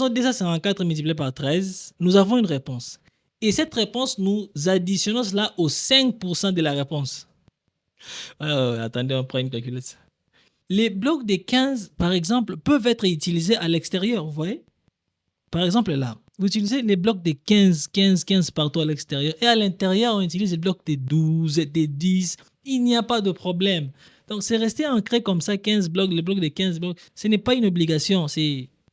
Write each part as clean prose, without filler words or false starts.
254 multiplié par 13, nous avons une réponse. Et cette réponse, nous additionnons cela aux 5% de la réponse. Attendez, on prend une calculette. Les blocs de 15, par exemple, peuvent être utilisés à l'extérieur, vous voyez? Par exemple, là, vous utilisez les blocs de 15, 15, 15 partout à l'extérieur. Et à l'intérieur, on utilise les blocs de 12, de 10. Il n'y a pas de problème. Donc, c'est resté ancré comme ça, 15 blocs, les blocs de 15 blocs. Ce n'est pas une obligation.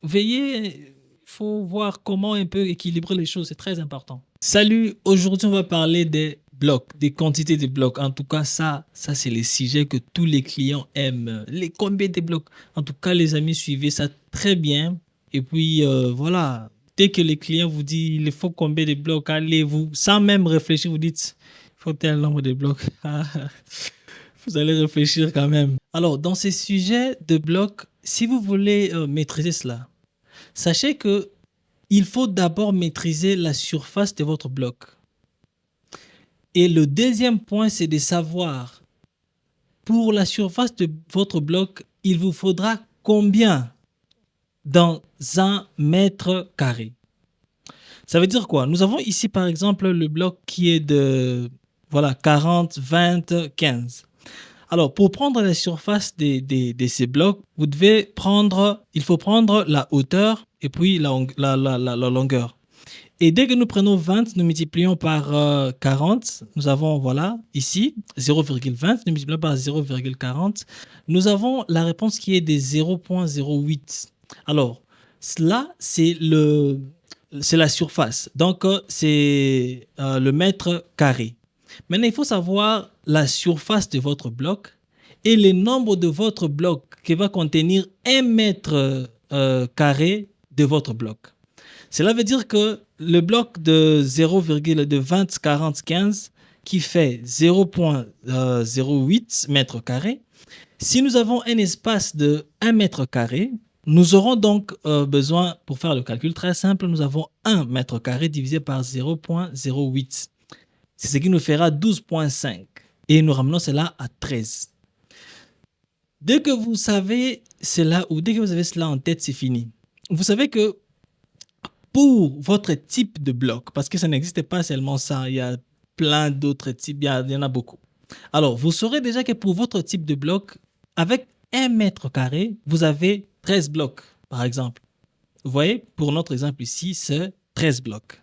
Veillez, il faut voir comment un peu équilibrer les choses. C'est très important. Salut, aujourd'hui, on va parler des blocs, des quantités de blocs. En tout cas, ça c'est les sujets que tous les clients aiment. Les combien de blocs. En tout cas, les amis, suivez ça très bien. Et puis, voilà, dès que les clients vous disent il faut combien de blocs, allez-vous, sans même réfléchir, vous dites il faut tel nombre de blocs. Vous allez réfléchir quand même. Alors, dans ces sujets de blocs, si vous voulez maîtriser cela, sachez que il faut d'abord maîtriser la surface de votre bloc. Et le deuxième point, c'est de savoir, pour la surface de votre bloc, il vous faudra combien dans un mètre carré. Ça veut dire quoi? Nous avons ici, par exemple, le bloc qui est de 40, 20, 15. Alors, pour prendre la surface de ces blocs, il faut prendre la hauteur et puis la longueur. Et dès que nous prenons 20, nous multiplions par 40. Nous avons, ici, 0,20. Nous multiplions par 0,40. Nous avons la réponse qui est de 0,08. Alors, cela, c'est la surface. Donc, c'est le mètre carré. Maintenant, il faut savoir la surface de votre bloc et le nombre de votre bloc qui va contenir 1 mètre carré de votre bloc. Cela veut dire que le bloc de 0,20, 40, 15 qui fait 0,08 mètres carrés, si nous avons un espace de 1 mètre carré, nous aurons donc besoin, pour faire le calcul très simple, nous avons 1 mètre carré divisé par 0,08. C'est ce qui nous fera 12,5. Et nous ramenons cela à 13. Dès que vous savez cela, ou dès que vous avez cela en tête, c'est fini. Vous savez que pour votre type de bloc, parce que ça n'existe pas seulement ça, il y a plein d'autres types, il y en a beaucoup. Alors, vous saurez déjà que pour votre type de bloc, avec 1 mètre carré, vous avez 13 blocs, par exemple. Vous voyez, pour notre exemple ici, c'est 13 blocs.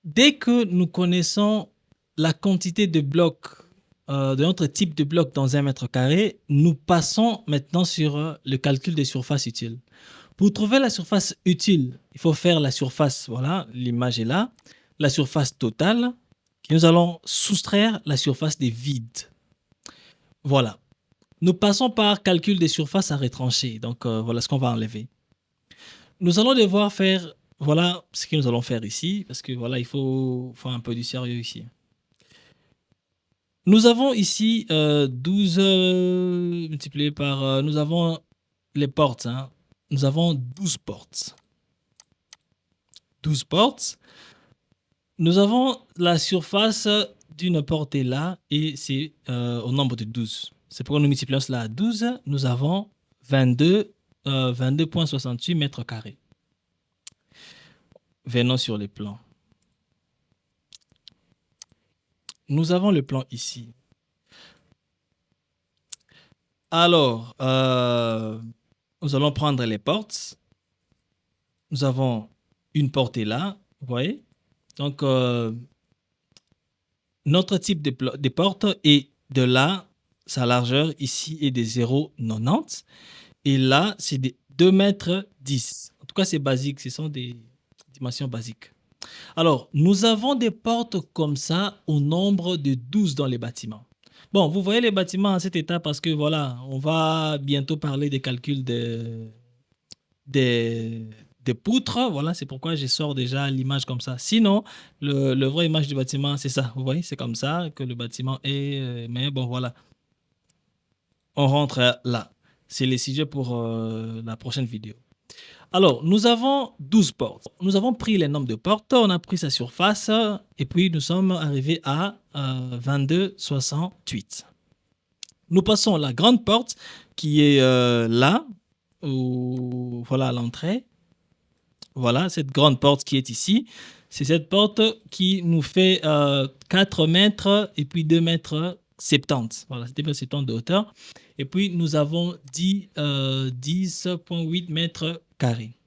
Dès que nous connaissons la quantité de blocs, de notre type de bloc dans 1 mètre carré, nous passons maintenant sur le calcul des surfaces utiles. Pour trouver la surface utile, il faut faire la surface, voilà, l'image est là, la surface totale, et nous allons soustraire la surface des vides. Voilà. Nous passons par calcul des surfaces à retrancher. Donc, voilà ce qu'on va enlever. Nous allons devoir faire, voilà ce que nous allons faire ici, parce que voilà, il faut faire un peu du sérieux ici. Nous avons ici 12 multiplié par... nous avons les portes. Hein. Nous avons 12 portes. 12 portes. Nous avons la surface d'une porte est là et c'est au nombre de 12. C'est pourquoi nous multiplions cela à 12. Nous avons 22,68 mètres carrés. Venons sur les plans. Nous avons le plan ici. Alors, nous allons prendre les portes. Nous avons une porte est là, vous voyez. Donc, notre type de porte est de là, sa largeur ici est de 0,90. Et là, c'est de 2,10 mètres. En tout cas, c'est basique, ce sont des dimensions basiques. Alors, nous avons des portes comme ça au nombre de 12 dans les bâtiments. Bon, vous voyez les bâtiments à cet état parce que voilà, on va bientôt parler des calculs des poutres. Voilà, c'est pourquoi je sors déjà l'image comme ça. Sinon, le vrai image du bâtiment, c'est ça. Vous voyez, c'est comme ça que le bâtiment est. Mais bon, voilà. On rentre là. C'est le sujet pour la prochaine vidéo. Alors, nous avons 12 portes. Nous avons pris les nombres de portes, on a pris sa surface et puis nous sommes arrivés à 22,68. Nous passons la grande porte qui est là, ou voilà l'entrée. Voilà, cette grande porte qui est ici. C'est cette porte qui nous fait 4 mètres et puis 2 mètres 70. Voilà, c'est 2 mètres 70 de hauteur. Et puis, nous avons 10,8 mètres carrés.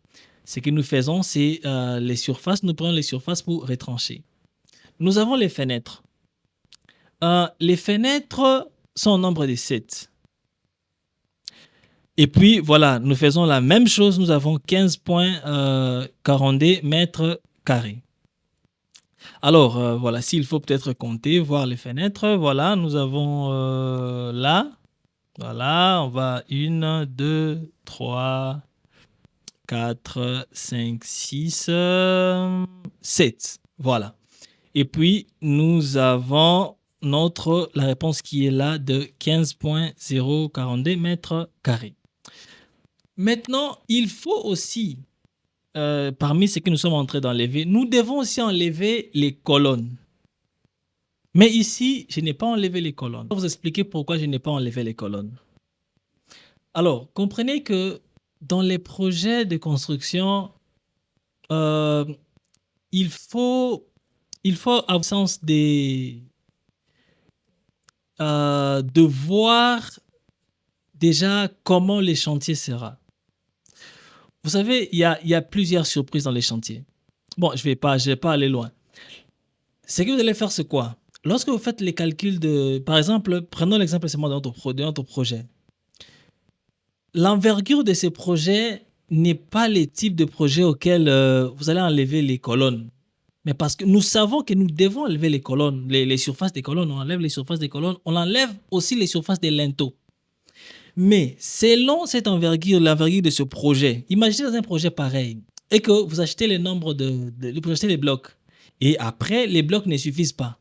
Ce que nous faisons, c'est les surfaces. Nous prenons les surfaces pour retrancher. Nous avons les fenêtres. Les fenêtres sont au nombre de 7. Et puis, voilà, nous faisons la même chose. Nous avons 15,42 mètres carrés. Alors, voilà, s'il faut peut-être compter, voir les fenêtres. Voilà, nous avons là. Voilà, on va 1, 2, 3, 4, 5, 6, 7. Voilà. Et puis, nous avons la réponse qui est là de 15,042 mètres carrés. Maintenant, il faut aussi, parmi ce que nous sommes en train d'enlever, nous devons aussi enlever les colonnes. Mais ici, je n'ai pas enlevé les colonnes. Je vais vous expliquer pourquoi je n'ai pas enlevé les colonnes. Alors, comprenez que dans les projets de construction, il faut avoir le sens de voir déjà comment les chantiers sera. Vous savez, il y a plusieurs surprises dans les chantiers. Bon, je vais pas aller loin. Ce que vous allez faire, c'est quoi? Lorsque vous faites les calculs par exemple, prenons l'exemple seulement de notre projet. L'envergure de ces projets n'est pas les types de projets auxquels vous allez enlever les colonnes. Mais parce que nous savons que nous devons enlever les colonnes, les surfaces des colonnes, on enlève les surfaces des colonnes, on enlève aussi les surfaces des linteaux. Mais selon cette envergure, l'envergure de ce projet, imaginez dans un projet pareil et que vous achetez les nombres vous achetez les blocs et après les blocs ne suffisent pas.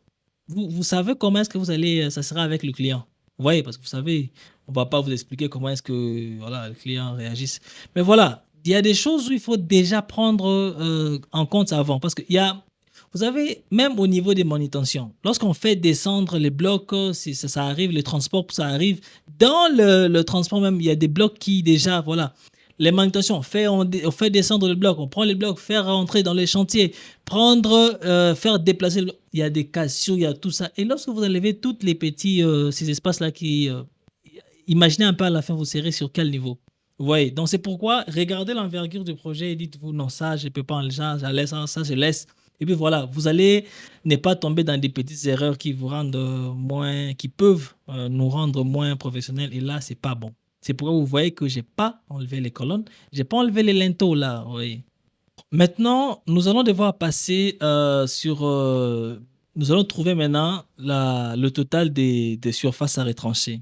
Vous savez comment est-ce que ça sera avec le client. Vous voyez, parce que vous savez, on ne va pas vous expliquer comment est-ce que voilà, le client réagisse. Mais voilà, il y a des choses où il faut déjà prendre en compte avant parce qu'il y a vous savez, même au niveau des manutentions, lorsqu'on fait descendre les blocs, ça arrive, les transports, ça arrive. Dans le transport même, il y a des blocs qui déjà, voilà, les manutentions, on fait descendre le bloc, on prend les blocs, faire rentrer dans les chantiers, faire déplacer, il y a des cassures, il y a tout ça. Et lorsque vous enlevez tous les petits, ces espaces-là imaginez un peu à la fin, vous serez sur quel niveau? Vous voyez, donc c'est pourquoi regardez l'envergure du projet et dites-vous, non, ça, je ne peux pas enlever ça, ça, je laisse. Et puis voilà, vous allez ne pas tomber dans des petites erreurs qui vous rendent qui peuvent nous rendre moins professionnels. Et là, c'est pas bon. C'est pourquoi vous voyez que j'ai pas enlevé les colonnes, j'ai pas enlevé les linteaux là. Oui. Maintenant, nous allons devoir passer nous allons trouver maintenant le total des surfaces à retrancher.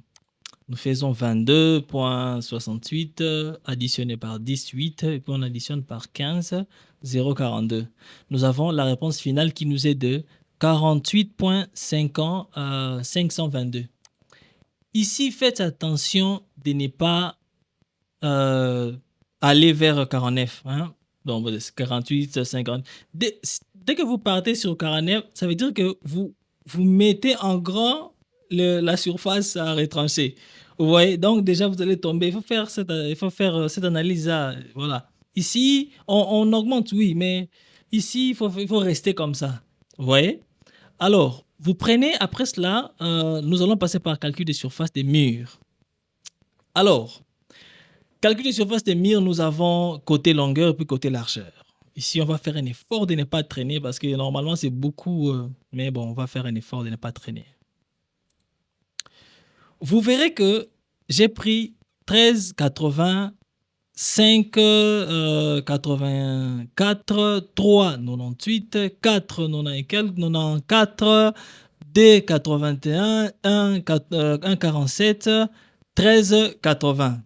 Nous faisons 22,68 additionné par 18 et puis on additionne par 15, 0,42. Nous avons la réponse finale qui nous est de 48,522. Ici, faites attention de ne pas aller vers 49. Hein? Donc, 48, 50. Dès que vous partez sur 49, ça veut dire que vous mettez en grand la surface à retrancher. Vous voyez, donc déjà vous allez tomber. Il faut faire cette analyse-là. Voilà. Ici, on augmente, oui, mais ici, il faut rester comme ça. Vous voyez? Alors, vous prenez, après cela, nous allons passer par calcul de surface des murs. Alors, calcul de surface des murs, nous avons côté longueur et puis côté largeur. Ici, on va faire un effort de ne pas traîner parce que normalement, c'est beaucoup. Mais bon, on va faire un effort de ne pas traîner. Vous verrez que j'ai pris 13,80, 5,84, 3,98, 4,94, 2,81, 1,47, 13,80.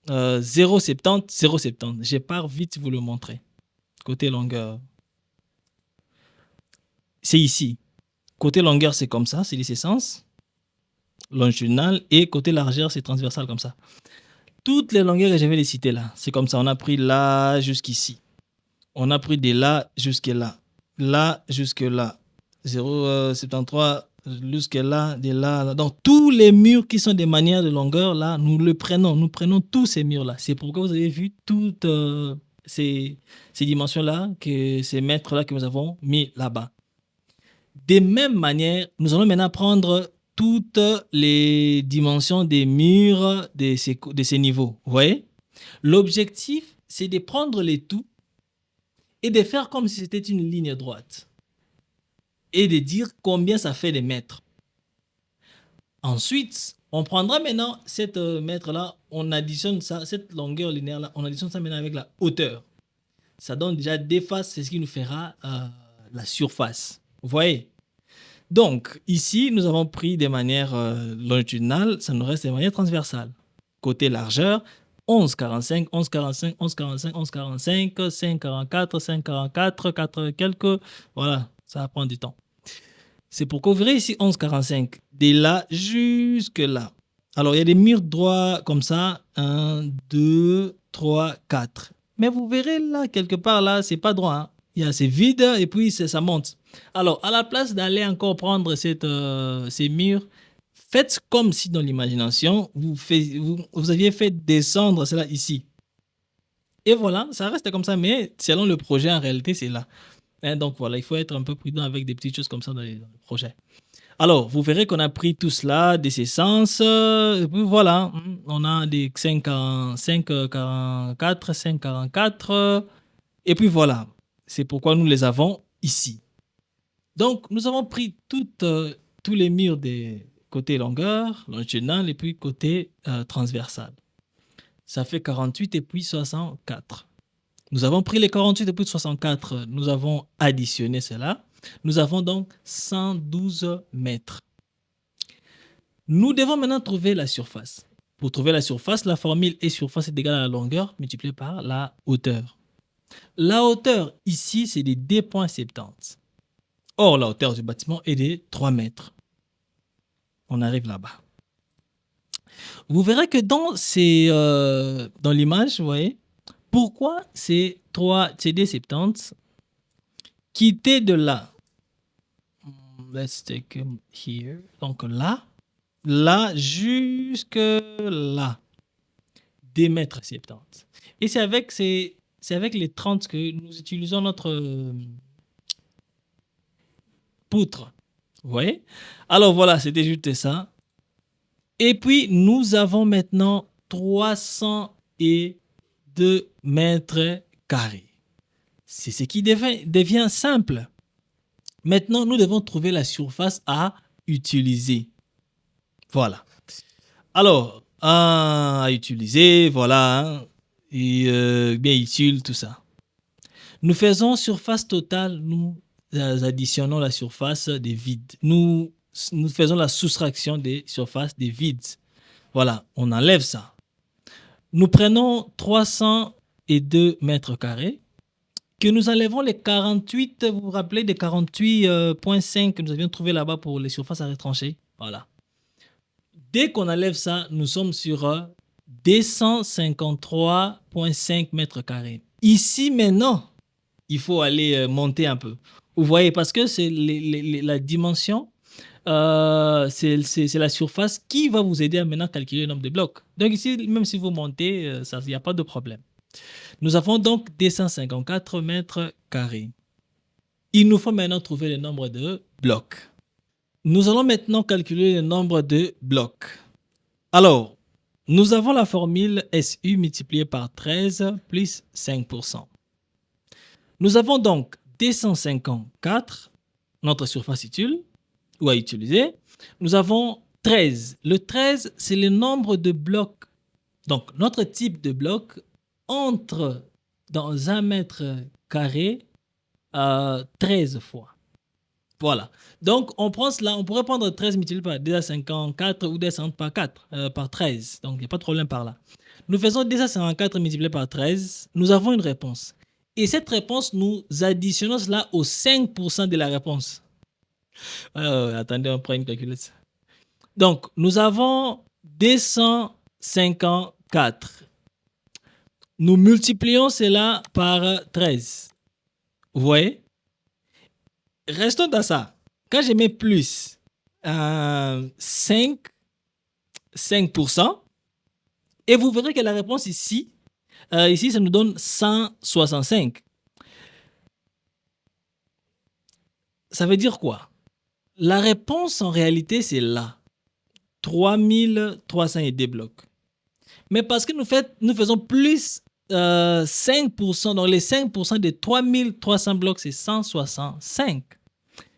0,70, 0,70. Je pars vite vous le montrer. Côté longueur. C'est ici. Côté longueur, c'est comme ça, c'est les sens. Longitudinal et côté largeur, c'est transversal comme ça. Toutes les longueurs que je vais les citer là, c'est comme ça. On a pris là jusqu'ici. On a pris de là jusque là. Là jusque là. 0,73, jusque là, de là, là. Donc, tous les murs qui sont des manières de longueur, là, nous prenons tous ces murs-là. C'est pourquoi vous avez vu toutes ces dimensions-là, ces mètres-là que nous avons mis là-bas. De même manière, nous allons maintenant prendre toutes les dimensions des murs de ces niveaux. Vous voyez? L'objectif, c'est de prendre les tout et de faire comme si c'était une ligne droite et de dire combien ça fait des mètres. Ensuite, on prendra maintenant cette mètre-là, on additionne ça, cette longueur linéaire-là, on additionne ça maintenant avec la hauteur. Ça donne déjà des faces, c'est ce qui nous fera la surface. Vous voyez? Donc, ici, nous avons pris des manières longitudinales, ça nous reste des manières transversales. Côté largeur, 11,45, 11,45, 11,45, 11,45, 5,44, 5,44, 4 quelques. Voilà, ça va prendre du temps. C'est pourquoi vous verrez ici 11,45, de là jusque là. Alors, il y a des murs droits comme ça, 1, 2, 3, 4. Mais vous verrez là, quelque part là, c'est pas droit. Hein. C'est vide et puis ça monte. Alors, à la place d'aller encore prendre ces murs, faites comme si dans l'imagination, vous aviez fait descendre cela ici. Et voilà, ça reste comme ça, mais selon le projet, en réalité, c'est là. Hein, donc voilà, il faut être un peu prudent avec des petites choses comme ça dans le projet. Alors, vous verrez qu'on a pris tout cela, des essences, et puis voilà, on a des 5,44, 5,44, et puis voilà, c'est pourquoi nous les avons ici. Donc, nous avons pris tous les murs des côtés longueur, longitudinal, et puis côté transversal. Ça fait 48 et puis 64. Nous avons pris les 48 et puis 64, nous avons additionné cela. Nous avons donc 112 mètres. Nous devons maintenant trouver la surface. Pour trouver la surface, la formule E surface est égale à la longueur multipliée par la hauteur. La hauteur ici, c'est de 2,70. Or, la hauteur du bâtiment est de 3 mètres. On arrive là-bas. Vous verrez que dans l'image, vous voyez, pourquoi c'est 2,70 quitter de là. Let's take here. Donc là, jusque là. 2,70 m. Et c'est avec les 30 que nous utilisons notre poutre. Vous voyez? Alors voilà, c'était juste ça. Et puis, nous avons maintenant 302 mètres carrés. C'est ce qui devient simple. Maintenant, nous devons trouver la surface à utiliser. Voilà. Alors, à utiliser, voilà. Hein, et bien utile, tout ça. Nous faisons surface totale, nous additionnons la surface des vides. Nous faisons la soustraction des surfaces des vides. Voilà, on enlève ça. Nous prenons 302 mètres carrés. Que nous enlevons les 48, vous vous rappelez des 48,5 que nous avions trouvé là-bas pour les surfaces à retrancher. Voilà. Dès qu'on enlève ça, nous sommes sur 253,5 mètres carrés. Ici, maintenant, il faut aller monter un peu. Vous voyez, parce que c'est la dimension, c'est la surface qui va vous aider à maintenant calculer le nombre de blocs. Donc ici, même si vous montez, il n'y a pas de problème. Nous avons donc 254 mètres carrés. Il nous faut maintenant trouver le nombre de blocs. Nous allons maintenant calculer le nombre de blocs. Alors, nous avons la formule SU multipliée par 13 plus 5%. Nous avons donc 254, notre surface utile, ou à utiliser. Nous avons 13. Le 13, c'est le nombre de blocs. Donc, notre type de bloc entre dans 1 mètre carré 13 fois. Voilà. Donc, on prend cela, on pourrait prendre 13 multiplié par 254 ou 250 par 4, par 13. Donc, il n'y a pas de problème par là. Nous faisons 254 multiplié par 13. Nous avons une réponse. Et cette réponse, nous additionnons cela aux 5% de la réponse. Attendez, on prend une calculette. Donc, nous avons 254. Nous multiplions cela par 13. Vous voyez? Restons dans ça. Quand je mets plus, 5, 5%. Et vous verrez que la réponse ici, ici, ça nous donne 165. Ça veut dire quoi? La réponse, en réalité, c'est là. 3300 et des blocs. Mais parce que nous faisons plus 5%, donc les 5% des 3300 blocs, c'est 165.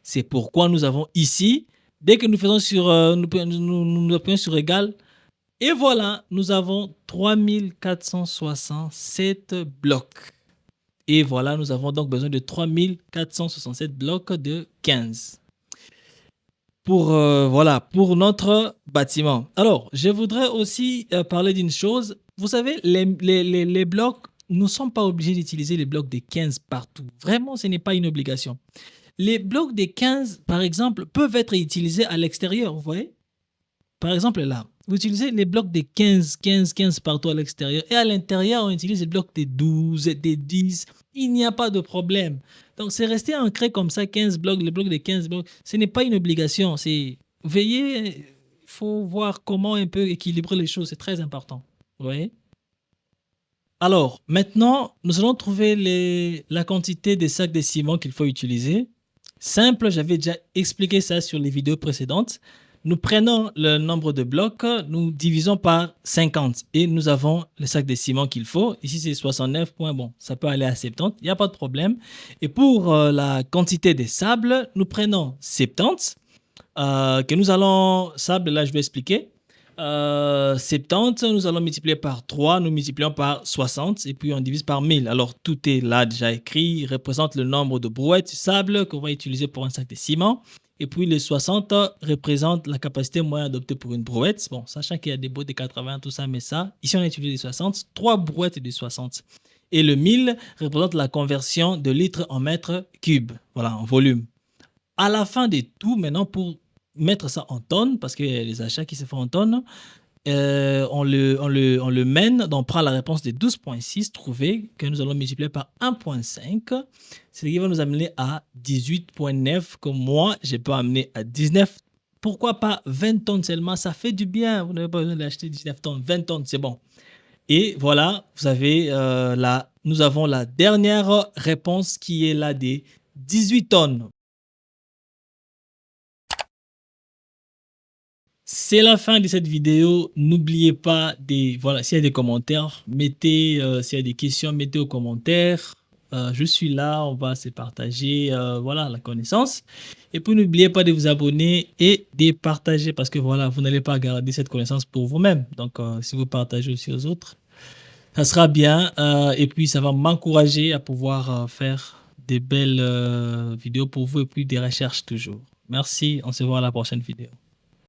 C'est pourquoi nous avons ici, dès que nous faisons sur, nous appuyons sur égal, et voilà, nous avons 3467 blocs. Et voilà, nous avons donc besoin de 3467 blocs de 15. Voilà, pour notre bâtiment. Alors, je voudrais aussi parler d'une chose. Vous savez, les blocs, nous ne sommes pas obligés d'utiliser les blocs de 15 partout. Vraiment, ce n'est pas une obligation. Les blocs de 15, par exemple, peuvent être utilisés à l'extérieur, vous voyez? Par exemple, là, vous utilisez les blocs de 15 partout à l'extérieur. Et à l'intérieur, on utilise les blocs de 12, de 10. Il n'y a pas de problème. Donc, c'est resté ancré comme ça, 15 blocs, les blocs de 15 blocs. Ce n'est pas une obligation. C'est veiller, il faut voir comment un peu équilibrer les choses. C'est très important. Vous voyez? Alors, maintenant, nous allons trouver la quantité de sacs de ciment qu'il faut utiliser. Simple, j'avais déjà expliqué ça sur les vidéos précédentes. Nous prenons le nombre de blocs, nous divisons par 50 et nous avons le sac de ciment qu'il faut. Ici, c'est 69 points. Bon, ça peut aller à 70, il n'y a pas de problème. Et pour la quantité de sable, nous prenons 70, que nous allons, sable, là, je vais expliquer. 70, nous allons multiplier par 3, nous multiplions par 60 et puis on divise par 1000. Alors tout est là déjà écrit, il représente le nombre de brouettes de sable qu'on va utiliser pour un sac de ciment. Et puis les 60 représentent la capacité moyenne adoptée pour une brouette. Bon, sachant qu'il y a des brouettes de 80, tout ça, mais ça, ici on a utilisé les 60, 3 brouettes de 60. Et le 1000 représente la conversion de litres en mètres cubes, voilà, en volume. À la fin de tout, maintenant, pour mettre ça en tonnes, parce que les achats qui se font en tonnes, on le mène, donc on prend la réponse de 12,6 trouvée, que nous allons multiplier par 1,5, ce qui va nous amener à 18,9, que moi, je peux amener à 19. Pourquoi pas 20 tonnes seulement? Ça fait du bien, vous n'avez pas besoin d'acheter 19 tonnes, 20 tonnes, c'est bon. Et voilà, vous avez nous avons la dernière réponse qui est là des 18 tonnes. C'est la fin de cette vidéo. N'oubliez pas voilà, s'il y a des commentaires, mettez, s'il y a des questions, mettez aux commentaires. Je suis là, on va se partager, voilà, la connaissance. Et puis n'oubliez pas de vous abonner et de partager parce que voilà, vous n'allez pas garder cette connaissance pour vous-même. Donc, si vous partagez aussi aux autres, ça sera bien. Et puis, ça va m'encourager à pouvoir faire des belles vidéos pour vous et puis des recherches toujours. Merci, on se voit à la prochaine vidéo.